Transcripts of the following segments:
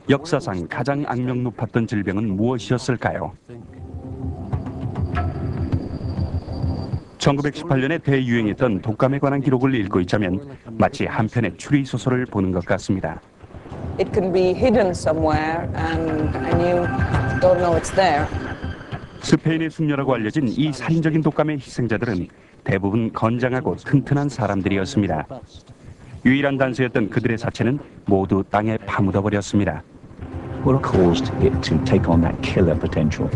역사상 가장 악명 높았던 질병은 무엇이었을까요? 1918년에 대유행했던 독감에 관한 기록을 읽고 있자면 마치 한 편의 추리소설을 보는 것 같습니다. It can be hidden somewhere and you don't know it's there. 스페인의 숙녀라고 알려진 이 살인적인 독감의 희생자들은 대부분 건장하고 튼튼한 사람들이었습니다. 유일한 단서였던 그들의 사체는 모두 땅에 파묻어 버렸습니다. What caused it to take on that killer potential?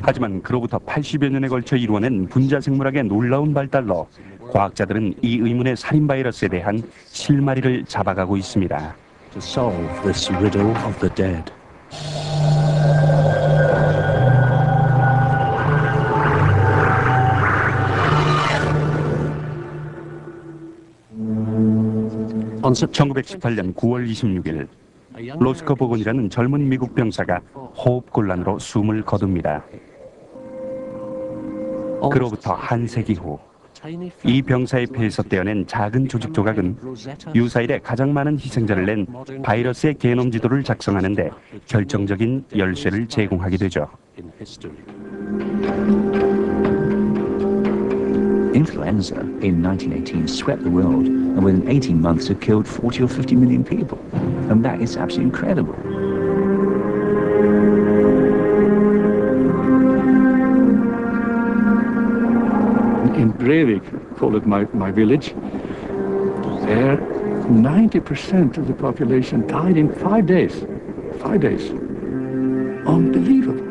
하지만 그로부터 80여 년에 걸쳐 이루어낸 분자생물학의 놀라운 발달로 과학자들은 이 의문의 살인 바이러스에 대한 실마리를 잡아가고 있습니다. To solve this riddle of the dead. on 1918년 9월 26일 로스커 보건이라는 젊은 미국 병사가 호흡곤란으로 숨을 거둡니다. 그로부터 한 세기 후 이 병사의 폐에서 떼어낸 작은 조직 조각은 유사일에 가장 많은 희생자를 낸 바이러스의 게놈 지도를 작성하는 데 결정적인 열쇠를 제공하게 되죠. Influenza in 1918 swept the world and within 18 months had killed 40 or 50 million people. And that is absolutely incredible. In Breivik, call it my village, there 90% of the population died in 5 days. 5 days. Unbelievable.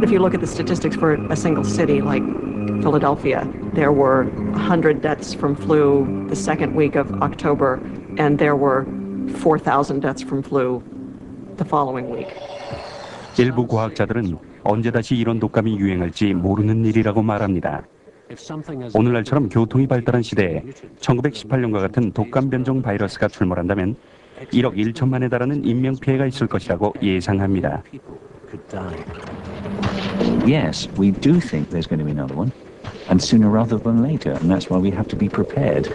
If you look at the statistics for a single city like Philadelphia, there were 100 deaths from flu the second week of October, and there were 4,000 deaths from flu the following week. 일부 과학자들은 언제 다시 이런 독감이 유행할지 모르는 일이라고 말합니다. 오늘날처럼 교통이 발달한 시대에 1918년과 같은 독감 변종 바이러스가 출몰한다면 1억 1천만에 달하는 인명피해가 있을 것이라고 예상합니다. Yes, we do think there's going to be another one, and sooner rather than later, and that's why we have to be prepared.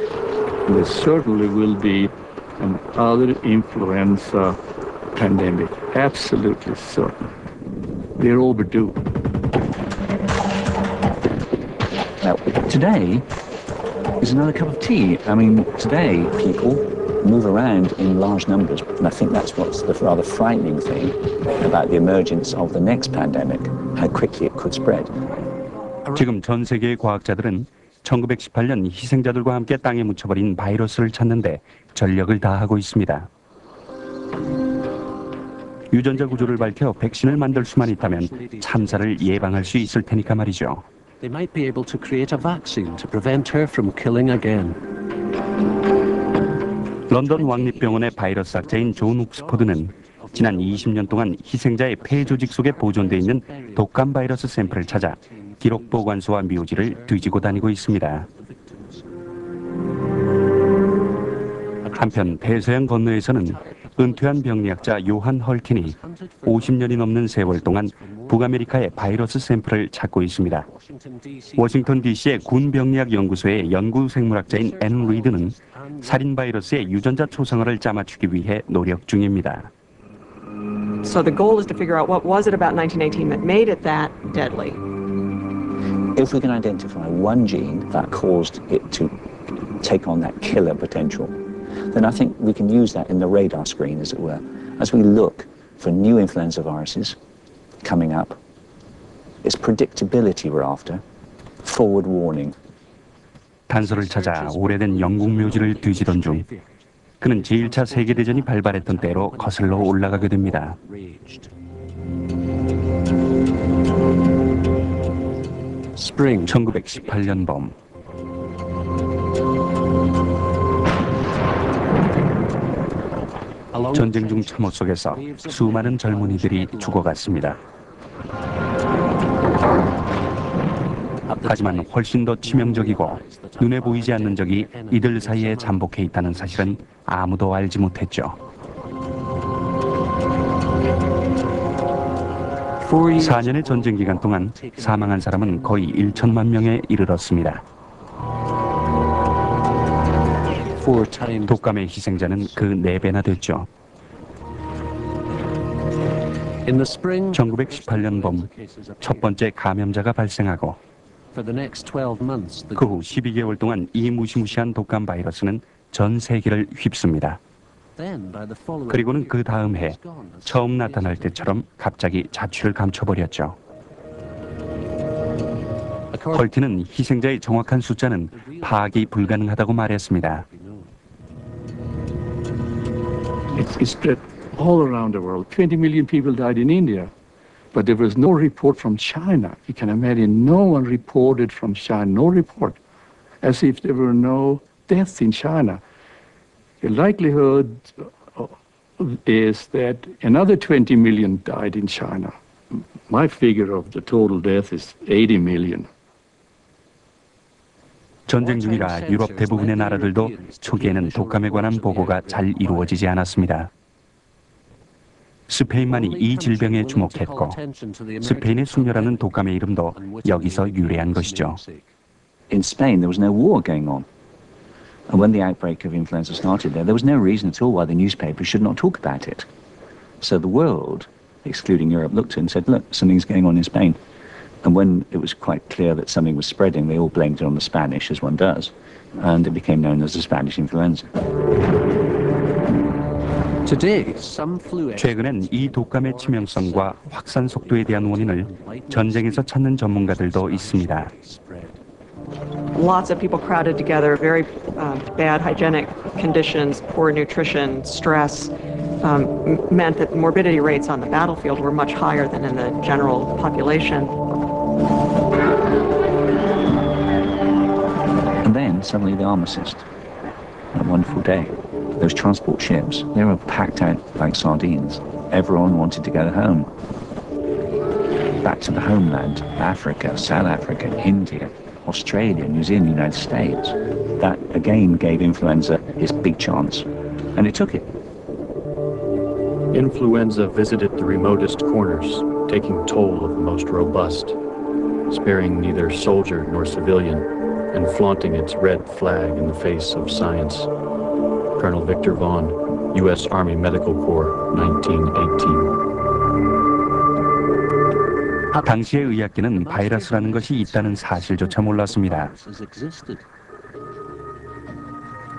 There certainly will be another influenza pandemic, absolutely certain. They're overdue. Now, today is another cup of tea. I mean, today people move around in large numbers, and I think that's what's the rather frightening thing about the emergence of the next pandemic, how quickly it could spread. 지금 전 세계의 과학자들은 1918년 희생자들과 함께 땅에 묻혀버린 바이러스를 찾는데 전력을 다하고 있습니다. 유전자 구조를 밝혀 백신을 만들 수만 있다면 참사를 예방할 수 있을 테니까 말이죠. They might be able to create a vaccine to prevent her from killing again. 런던 왕립병원의 바이러스 학자인 존 옥스포드는 지난 20년 동안 희생자의 폐 조직 속에 보존돼 있는 독감 바이러스 샘플을 찾아 기록 보관소와 묘지를 뒤지고 다니고 있습니다. 한편 대서양 건너에서는 은퇴한 병리학자 요한 헐킨이 50년이 넘는 세월 동안 북아메리카의 바이러스 샘플을 찾고 있습니다. 워싱턴 DC의 군병리학 연구소의 연구생물학자인 앤 리드는 살인 바이러스의 유전자 초상화를 짜맞추기 위해 노력 중입니다. So the goal is to figure out what was it about 1918 that made it that deadly. If we can identify one gene that caused it to take on that killer potential, then I think we can use that in the radar screen, as it were, as we look for new influenza viruses coming up. It's predictability we're after, forward warning. 단서를 찾아 오래된 영국 묘지를 뒤지던 중 그는 제1차 세계대전이 발발했던 때로 거슬러 올라가게 됩니다. 1918년 봄 전쟁 중 참호 속에서 수많은 젊은이들이 죽어갔습니다. 하지만 훨씬 더 치명적이고 눈에 보이지 않는 적이 이들 사이에 잠복해 있다는 사실은 아무도 알지 못했죠. 4년의 전쟁 기간 동안 사망한 사람은 거의 1천만 명에 이르렀습니다. 독감의 희생자는 그 4배나 됐죠. 1918년 봄 첫 번째 감염자가 발생하고 그 후 12개월 동안 이 무시무시한 독감 바이러스는 전 세계를 휩습니다. 그리고는 그 다음 해 처음 나타날 때처럼 갑자기 자취를 감춰버렸죠. 헐티는 희생자의 정확한 숫자는 파악이 불가능하다고 말했습니다. It spread all around the world. 20 million people died in India, but there was no report from China. You can imagine, no one reported from China, no report, as if there were no deaths in China. The likelihood is that another 20 million died in China. My figure of the total death is 80 million. 전쟁 중이라 유럽 대부분의 나라들도 초기에는 독감에 관한 보고가 잘 이루어지지 않았습니다. 스페인만이 이 질병에 주목했고 스페인의 숙녀라는 독감의 이름도 여기서 유래한 것이죠. In Spain, there was no war going on. And when the outbreak of influenza started there was no reason at all why the newspapers should not talk about it. So the world, excluding Europe, looked and said, look, something's going on in Spain. And when it was quite clear that something was spreading, they all blamed it on the Spanish, as one does. And it became known as the Spanish influenza. 최근엔 이 독감의 치명성과 확산 속도에 대한 원인을 전쟁에서 찾는 전문가들도 있습니다. Lots of people crowded together, very bad hygienic conditions, poor nutrition, stress, meant that morbidity rates on the battlefield were much higher than in the general population. And then suddenly the armistice, a wonderful day. Those transport ships, they were packed out like sardines. Everyone wanted to go home. Back to the homeland, Africa, South Africa, India, Australia, New Zealand, United States. That again gave influenza its big chance, and it took it. Influenza visited the remotest corners, taking toll of the most robust, sparing neither soldier nor civilian, and flaunting its red flag in the face of science. Colonel Victor Vaughn, U.S. Army Medical Corps, 1918. 당시의 의학계는 바이러스라는 것이 있다는 사실조차 몰랐습니다.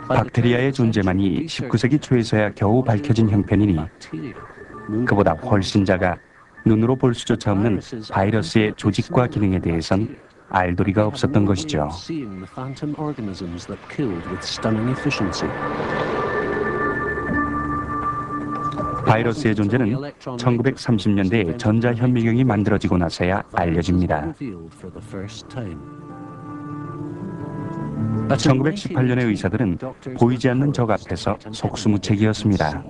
박테리아의 존재만이 19세기 초에서야 겨우 밝혀진 형편이니 그보다 훨씬 작아 눈으로 볼 수조차 없는 바이러스의 조직과 기능에 대해선 알도리가 없었던 것이죠. 바이러스의 존재는 1930년대에 전자현미경이 만들어지고 나서야 알려집니다. 1918년의 의사들은 보이지 않는 적 앞에서 속수무책이었습니다.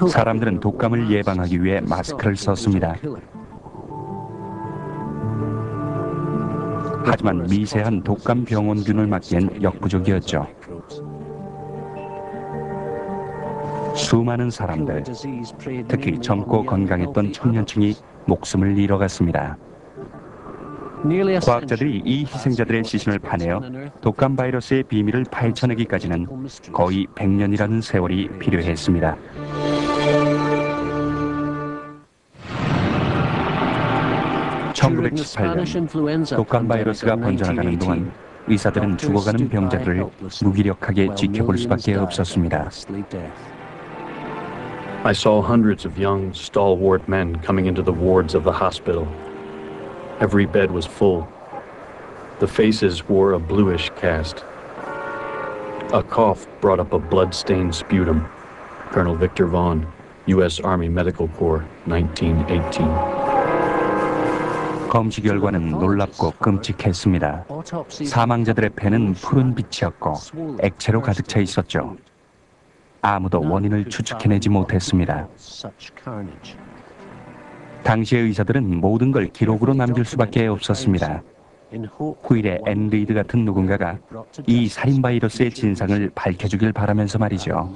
사람들은 독감을 예방하기 위해 마스크를 썼습니다. 하지만 미세한 독감 병원균을 막기엔 역부족이었죠. 수많은 사람들, 특히 젊고 건강했던 청년층이 목숨을 잃어갔습니다. 과학자들이 이 희생자들의 시신을 파내어 독감 바이러스의 비밀을 파헤쳐내기까지는 거의 100년이라는 세월이 필요했습니다. (1918년) 독감 바이러스가 번져나가는 동안 의사들은 죽어가는 병자들을 무기력하게 지켜볼 수밖에 없었습니다. I saw hundreds of young, stalwart men coming into the wards of the hospital. Every bed was full. The faces wore a bluish cast. A cough brought up a blood-stained sputum. Colonel Victor Vaughn, U.S. Army Medical Corps, 1918. 검시 결과는 놀랍고 끔찍했습니다. 사망자들의 폐는 푸른 빛이었고 액체로 가득 차 있었죠. 아무도 원인을 추측해내지 못했습니다. 당시의 의사들은 모든 걸 기록으로 남길 수밖에 없었습니다. 후일에 앤 리드 같은 누군가가 이 살인 바이러스의 진상을 밝혀주길 바라면서 말이죠.